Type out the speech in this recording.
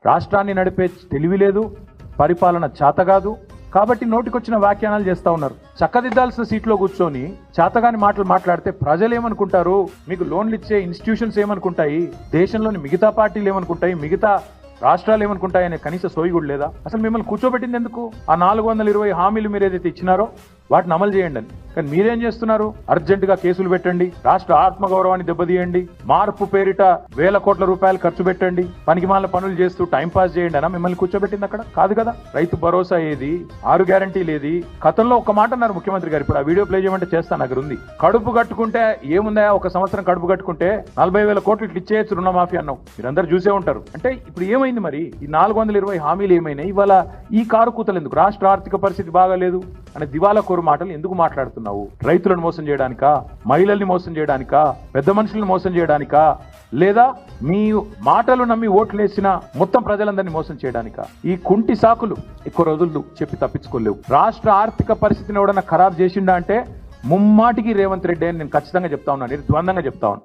రాష్ట్రాన్ని నడిపే తెలివి లేదు, పరిపాలన చేతగాదు. కాబట్టి నోటికొచ్చిన వ్యాఖ్యానాలు చేస్తా ఉన్నారు. చక్కదిద్దాల్సిన సీట్లో కూర్చొని చేతగాని మాటలు మాట్లాడితే ప్రజలు ఏమనుకుంటారు, మీకు లోన్లు ఇచ్చే ఇన్స్టిట్యూషన్స్ ఏమనుకుంటాయి, దేశంలోని మిగతా పార్టీలు ఏమనుకుంటాయి, మిగతా రాష్ట్రాలు ఏమనుకుంటాయనే కనీస సోయి కూడా లేదా? అసలు మిమ్మల్ని కూర్చోబెట్టింది ఎందుకు? ఆ 420 హామీలు మీరు ఏదైతే ఇచ్చినారో వాటిని అమలు చేయండి అని. కానీ మీరేం చేస్తున్నారు? అర్జెంటుగా కేసులు పెట్టండి, రాష్ట్ర ఆత్మగౌరవాన్ని దెబ్బతీయండి, మార్పు పేరిట వేల కోట్ల రూపాయలు ఖర్చు పెట్టండి, పనికిమాలిన పనులు చేస్తూ టైంపాస్ చేయండి అన్న మిమ్మల్ని కూర్చోబెట్టింది అక్కడ? కాదు కదా. రైతు భరోసా ఏది, 6 గ్యారంటీలు ఏది? గతంలో ఒక మాట అన్నారు ముఖ్యమంత్రి గారు, ఇప్పుడు ఆ వీడియో ప్లే చేయమంటే చేస్తాను, దగ్గర ఉంది. కడుపు కట్టుకుంటే ఏముందా, ఒక సంవత్సరం కడుపు కట్టుకుంటే 40,000 కోట్లు ఇట్లా ఇచ్చేయచ్చు రుణమాఫీ అన్నావు. మీరందరూ చూసే ఉంటారు. అంటే ఇప్పుడు ఏమైంది మరి? ఈ 420 హామీలు ఏమైనాయి? ఇవాళ ఈ కారు కూతలు ఎందుకు? రాష్ట్ర ఆర్థిక పరిస్థితి బాగాలేదు అనే దివాలా కోరు మాటలు ఎందుకు మాట్లాడుతున్నావు? రైతులను మోసం చేయడానికా, మహిళల్ని మోసం చేయడానికా, పెద్ద మనుషులను మోసం చేయడానికా, లేదా మీ మాటలు నమ్మి ఓట్లేసిన మొత్తం ప్రజలందరినీ మోసం చేయడానికా? ఈ కుంటి సాకులు ఎక్కువ రోజులు చెప్పి తప్పించుకోలేవు. రాష్ట్ర ఆర్థిక పరిస్థితిని ఎవడన్నా ఖరాబ్ చేసిండా అంటే ముమ్మాటికి రేవంత్ రెడ్డి అని నేను ఖచ్చితంగా చెప్తా ఉన్నాను, నిర్ద్వందంగా చెప్తా ఉన్నాను.